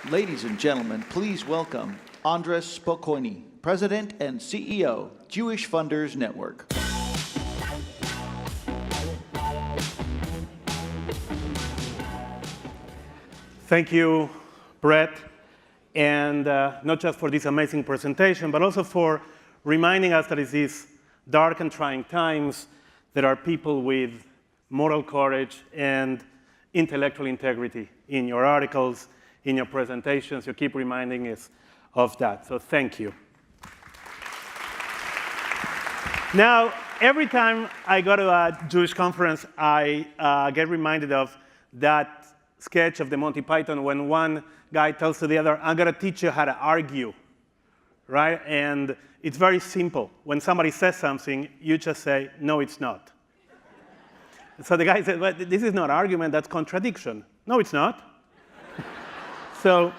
Ladies and gentlemen, please welcome Andres Spokoiny, President and CEO, Jewish Funders Network. Thank you, Brett, and not just for this amazing presentation, but also for reminding us that in these dark and trying times, there are people with moral courage and intellectual integrity in your articles, in your presentations. You keep reminding us of that, so thank you. Now, every time I go to a Jewish conference, I get reminded of that sketch of the Monty Python when one guy tells to the other, I'm going to teach you how to argue, right? And it's very simple. When somebody says something, you just say, no, it's not. So the guy said, well, this is not argument, that's contradiction. No, it's not. So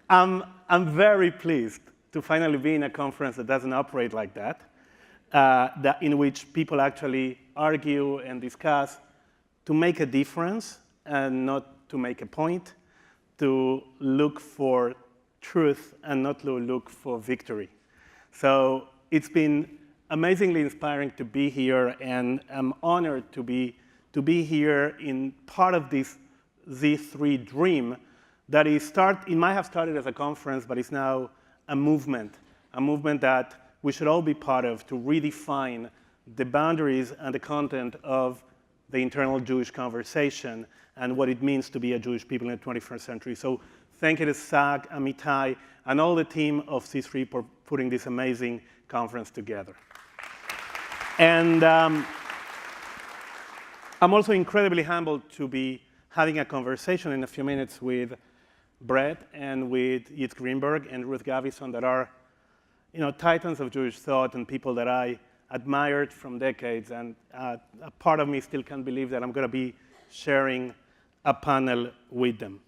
I'm very pleased to finally be in a conference that doesn't operate like that, in which people actually argue and discuss to make a difference and not to make a point, to look for truth and not to look for victory. So it's been amazingly inspiring to be here, and I'm honored to be here in part of this Z3 dream that it might have started as a conference, but it's now a movement that we should all be part of to redefine the boundaries and the content of the internal Jewish conversation and what it means to be a Jewish people in the 21st century. So thank you to Zach, Amitai, and all the team of C3 for putting this amazing conference together. And I'm also incredibly humbled to be having a conversation in a few minutes with Brett and with Yitz Greenberg and Ruth Gavison, that are titans of Jewish thought and people that I admired from decades, and a part of me still can't believe that I'm going to be sharing a panel with them.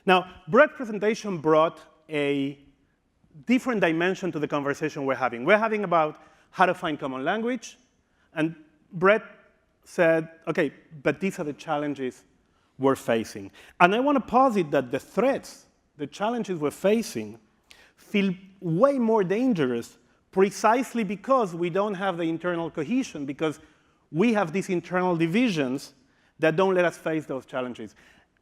Now, Brett's presentation brought a different dimension to the conversation we're having. We're having about how to find common language, and Brett said, okay, but these are the challenges we're facing. And I want to posit that the threats, the challenges we're facing, feel way more dangerous precisely because we don't have the internal cohesion, because we have these internal divisions that don't let us face those challenges.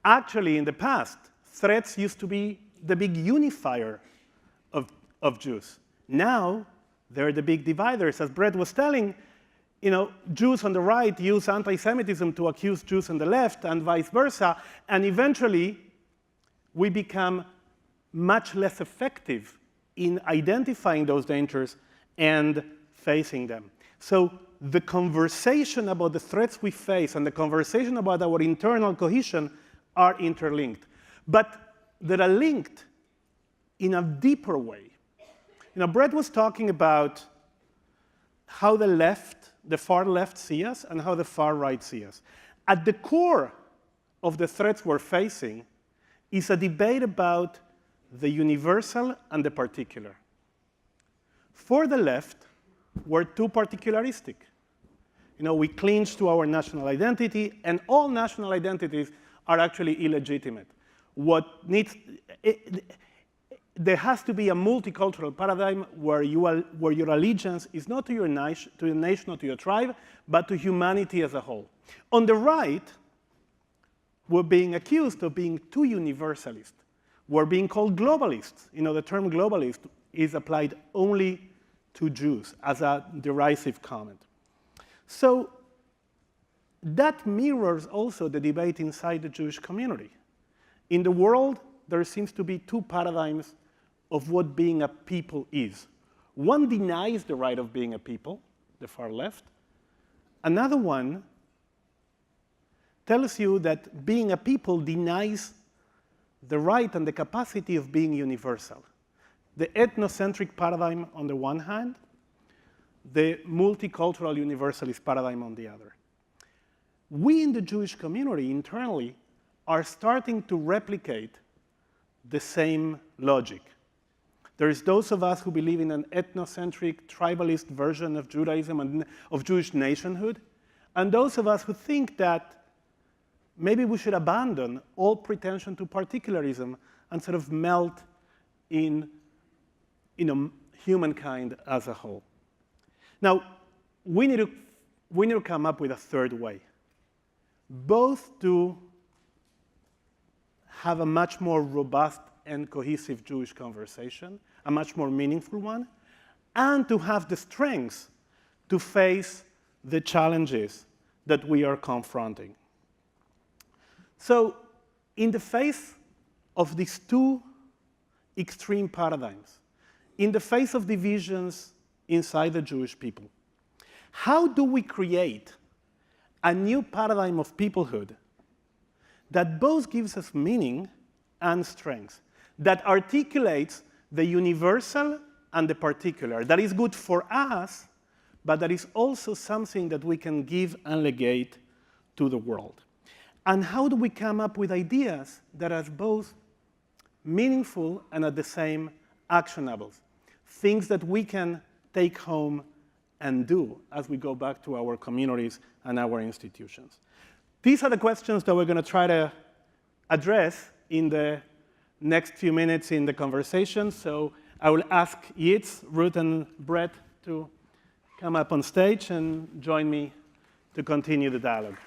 Actually, in the past, threats used to be the big unifier of Jews. Now, they're the big dividers. As Brett was telling, Jews on the right use anti-Semitism to accuse Jews on the left, and vice versa, and eventually we become much less effective in identifying those dangers and facing them. So the conversation about the threats we face and the conversation about our internal cohesion are interlinked. But they are linked in a deeper way. Brett was talking about how the far left see us and how the far right see us. At the core of the threats we're facing is a debate about the universal and the particular. For the left, we're too particularistic. We cling to our national identity, and all national identities are actually illegitimate. There has to be a multicultural paradigm where your allegiance is not to your nation or to your tribe, but to humanity as a whole. On the right, we're being accused of being too universalist. We're being called globalists. The term globalist is applied only to Jews as a derisive comment. So that mirrors also the debate inside the Jewish community. In the world, there seems to be two paradigms of what being a people is. One denies the right of being a people, the far left. Another one tells you that being a people denies the right and the capacity of being universal. The ethnocentric paradigm on the one hand, the multicultural universalist paradigm on the other. We in the Jewish community internally are starting to replicate the same logic. There's those of us who believe in an ethnocentric, tribalist version of Judaism and of Jewish nationhood, and those of us who think that maybe we should abandon all pretension to particularism and sort of melt in humankind as a whole. Now, we need to come up with a third way, both to have a much more robust and cohesive Jewish conversation, a much more meaningful one, and to have the strength to face the challenges that we are confronting. So, in the face of these two extreme paradigms, in the face of divisions inside the Jewish people, how do we create a new paradigm of peoplehood that both gives us meaning and strength, that articulates the universal and the particular, that is good for us, but that is also something that we can give and legate to the world? And how do we come up with ideas that are both meaningful and at the same actionable, things that we can take home and do as we go back to our communities and our institutions? These are the questions that we're going to try to address in the next few minutes in the conversation. So I will ask Yitz, Ruth, and Brett to come up on stage and join me to continue the dialogue.